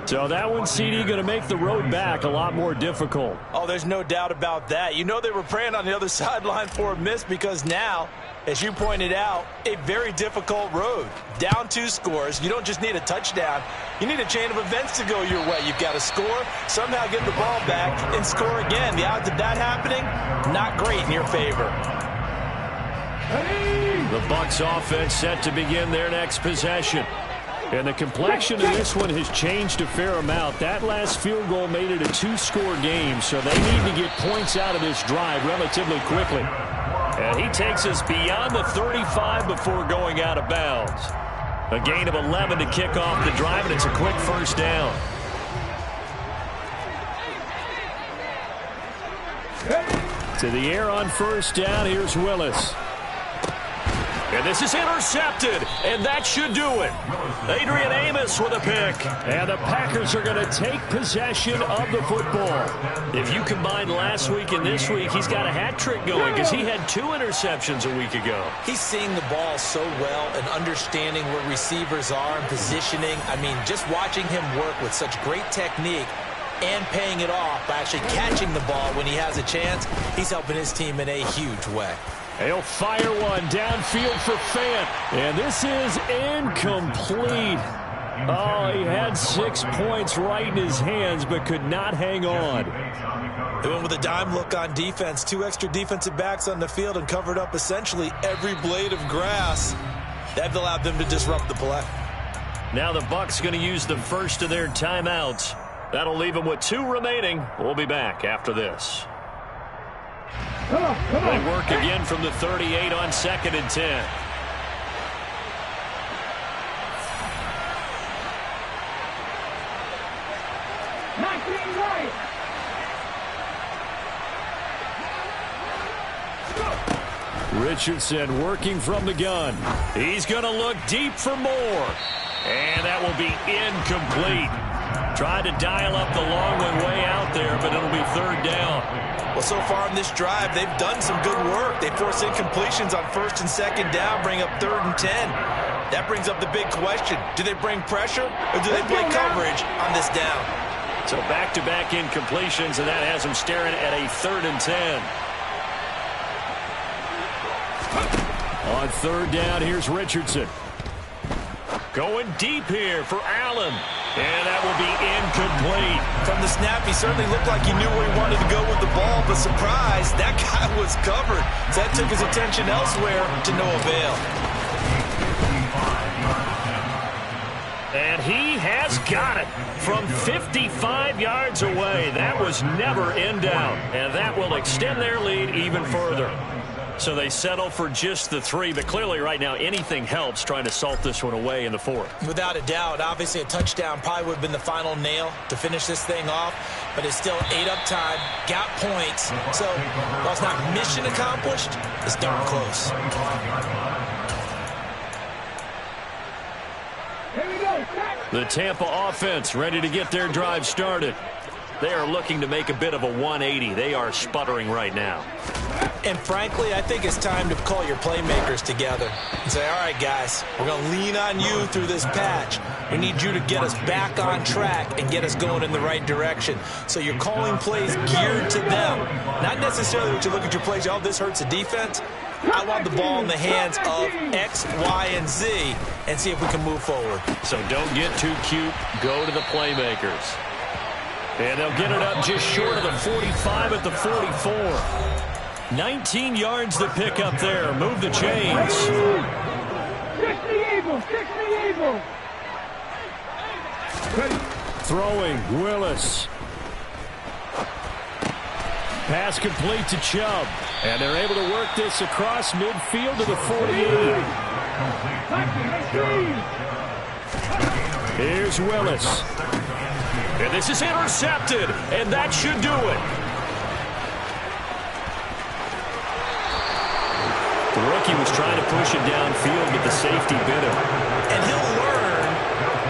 Speaker 1: So that one, CD, going to make the road back a lot more difficult.
Speaker 3: Oh, there's no doubt about that. You know they were praying on the other sideline for a miss, because now, as you pointed out, a very difficult road. Down 2 scores. You don't just need a touchdown. You need a chain of events to go your way. You've got to score, somehow get the ball back, and score again. The odds of that happening, not great in your favor.
Speaker 1: The Bucs offense set to begin their next possession. And the complexion of this one has changed a fair amount. That last field goal made it a 2-score game, so they need to get points out of this drive relatively quickly. And he takes us beyond the 35 before going out of bounds. A gain of 11 to kick off the drive, and it's a quick first down. To the air on first down. Here's Willis. And this is intercepted, and that should do it. Adrian Amos with a pick. And the Packers are going to take possession of the football. If you combine last week and this week, he's got a hat trick going because he had 2 interceptions a week ago.
Speaker 3: He's seeing the ball so well and understanding where receivers are and positioning. I mean, just watching him work with such great technique and paying it off by actually catching the ball when he has a chance, he's helping his team in a huge way.
Speaker 1: He'll fire one downfield for Fant. And this is incomplete. Oh, he had 6 points right in his hands but could not hang on.
Speaker 3: They went with a dime look on defense. 2 extra defensive backs on the field and covered up essentially every blade of grass. That allowed them to disrupt the play.
Speaker 1: Now the Bucs going to use the first of their timeouts. That'll leave them with 2 remaining. We'll be back after this.
Speaker 2: Come on.
Speaker 1: They work again from the 38 on 2nd and 10. Richardson working from the gun. He's going to look deep for more. And that will be incomplete. Tried to dial up the long way out there, but it'll be 3rd down.
Speaker 3: Well, so far in this drive, they've done some good work. They force incompletions on 1st and 2nd down, bring up 3rd and 10. That brings up the big question. Do they bring pressure or do they play coverage on this down?
Speaker 1: So back-to-back incompletions, and that has them staring at a 3rd and 10. On 3rd down, here's Richardson. Going deep here for Allen. And that will be incomplete.
Speaker 3: From the snap, he certainly looked like he knew where he wanted to go with the ball, but surprise, that guy was covered. So that took his attention elsewhere to no avail.
Speaker 1: And he has got it from 55 yards away. That was never in doubt. And that will extend their lead even further. So they settle for just the 3, but clearly right now anything helps trying to salt this one away in the 4th.
Speaker 3: Without a doubt, obviously a touchdown probably would have been the final nail to finish this thing off, but it's still 8 up time, got points, so while it's not mission accomplished, it's darn close.
Speaker 1: The Tampa offense ready to get their drive started. They are looking to make a bit of a 180. They are sputtering right now.
Speaker 3: And frankly, I think it's time to call your playmakers together and say, all right, guys, we're going to lean on you through this patch. We need you to get us back on track and get us going in the right direction. So you're calling plays geared to them. Not necessarily what you look at your plays, oh, this hurts the defense. I want the ball in the hands of X, Y, and Z and see if we can move forward.
Speaker 1: So don't get too cute. Go to the playmakers. And they'll get it up just short of the 45 at the 44. 19 yards to pick up there. Move the chains.
Speaker 2: 60 Eagles.
Speaker 1: Throwing, Willis. Pass complete to Chubb. And they're able to work this across midfield to the 48. Here's Willis. And this is intercepted. And that should do it. The rookie was trying to push it downfield, but the safety bit him.
Speaker 3: And he'll learn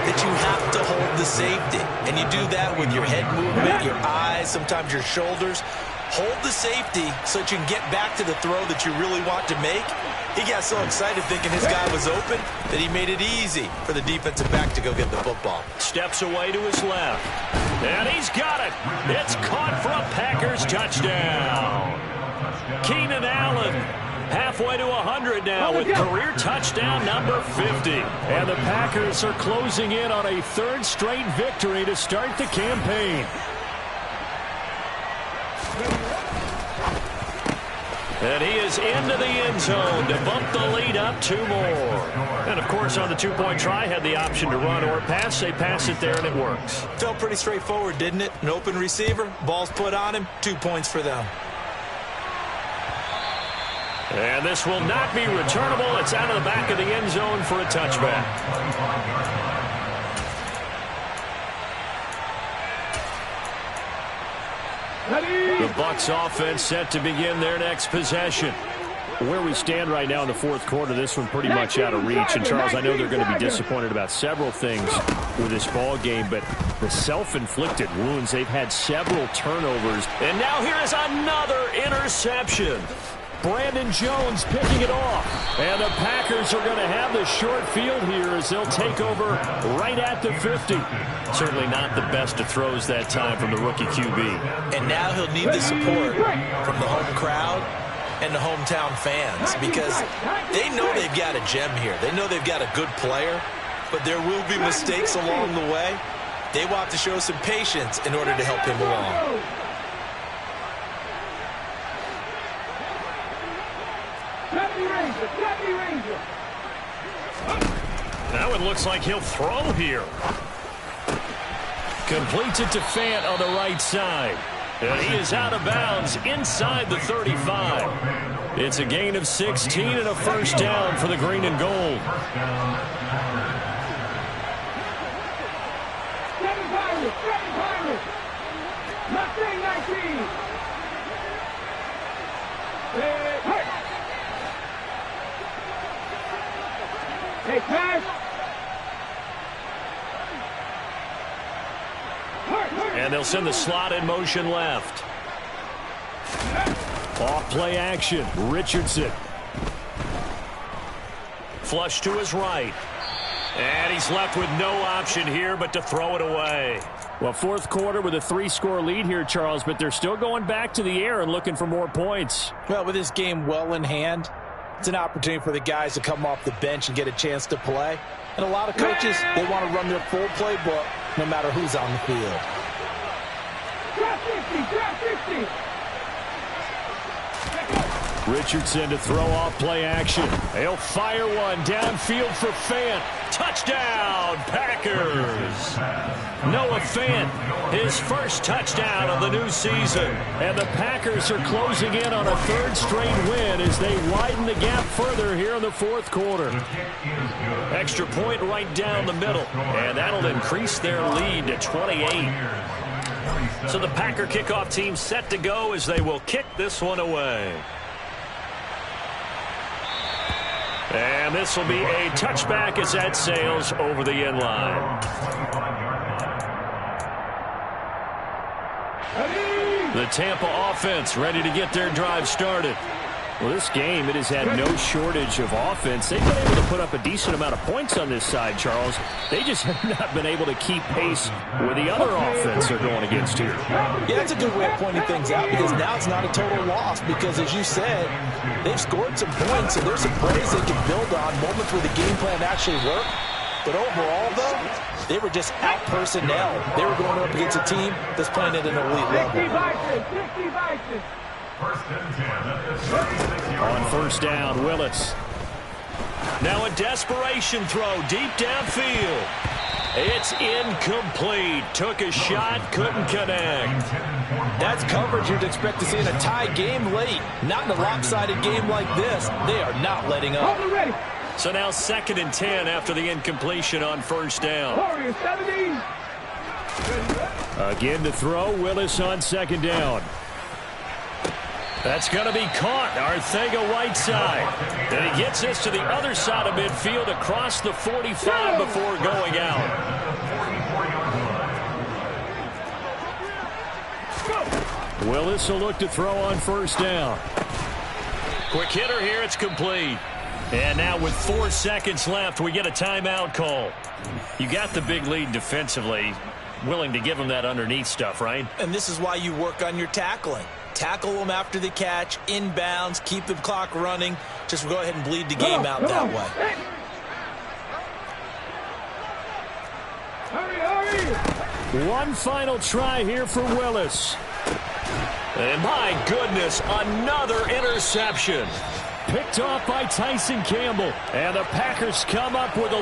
Speaker 3: that you have to hold the safety. And you do that with your head movement, your eyes, sometimes your shoulders. Hold the safety so that you can get back to the throw that you really want to make. He got so excited thinking his guy was open that he made it easy for the defensive back to go get the football.
Speaker 1: Steps away to his left. And he's got it. It's caught for a Packers touchdown. Keenan Allen. Halfway to 100 now with career touchdown number 50. And the Packers are closing in on a 3rd straight victory to start the campaign. And he is into the end zone to bump the lead up 2 more. And, of course, on the 2-point try, had the option to run or pass. They pass it there, and it works.
Speaker 3: Felt pretty straightforward, didn't it? An open receiver, ball's put on him, 2 points for them.
Speaker 1: And this will not be returnable. It's out of the back of the end zone for a touchback. The Bucs offense set to begin their next possession. Where we stand right now in the fourth quarter, this one pretty much out of reach. And, Charles, I know they're going to be disappointed about several things with this ball game, but the self-inflicted wounds, they've had several turnovers.
Speaker 4: And now here is another interception. Brandon Jones picking it off.
Speaker 1: And the Packers are going to have the short field here as they'll take over right at the 50. Certainly not the best of throws that time from the rookie QB.
Speaker 3: And now he'll need the support from the home crowd and the hometown fans, because they know they've got a gem here. They know they've got a good player, but there will be mistakes along the way. They will have to show some patience in order to help him along.
Speaker 1: Now it looks like he'll throw here. Completes it to Fant on the right side. And he is out of bounds inside the 35. It's a gain of 16 and a first down for the green and gold.
Speaker 2: Hey, pass.
Speaker 1: And they'll send the slot in motion left. Off play action. Richardson. Flush to his right. And he's left with no option here but to throw it away. Well, fourth quarter with a 3-score lead here, Charles, but they're still going back to the air and looking for more points.
Speaker 3: Well, with this game well in hand, it's an opportunity for the guys to come off the bench and get a chance to play. And a lot of coaches, they want to run their full playbook no matter who's on the field.
Speaker 1: Richardson to throw off play action. He'll fire one downfield for Fant. Touchdown, Packers. Noah Fant, his first touchdown of the new season. And the Packers are closing in on a third straight win as they widen the gap further here in the fourth quarter. Extra point right down the middle, and that'll increase their lead to 28. So the Packer kickoff team set to go as they will kick this one away. And this will be a touchback as that sails over the end line. The Tampa offense ready to get their drive started. Well, this game, it has had no shortage of offense. They've been able to put up a decent amount of points on this side, Charles. They just have not been able to keep pace with the other offense they're going against here.
Speaker 3: Yeah, that's a good way of pointing things out, because now it's not a total loss, because as you said, they've scored some points, and there's some plays they can build on, moments where the game plan actually worked. But overall, though, they were just out personnel. They were going up against a team that's playing at an elite level.
Speaker 1: On first down, Willis. Now a desperation throw deep downfield. It's incomplete. Took a shot, couldn't connect.
Speaker 3: That's coverage you'd expect to see in a tie game late. Not in a lopsided game like this. They are not letting up.
Speaker 1: So now 2nd and 10 after the incompletion on first down. Again to throw, Willis on second down. That's going to be caught. Arcega-Whiteside. And he gets this to the other side of midfield across the 45 before going out. Willis will look to throw on first down. Quick hitter here. It's complete. And now with 4 seconds left, we get a timeout call. You got the big lead defensively. Willing to give him that underneath stuff, right?
Speaker 3: And this is why you work on your tackling. Tackle them after the catch, inbounds, keep the clock running. Just go ahead and bleed the game out that way.
Speaker 1: One final try here for Willis. And my goodness, another interception. Picked off by Tyson Campbell. And the Packers come up with a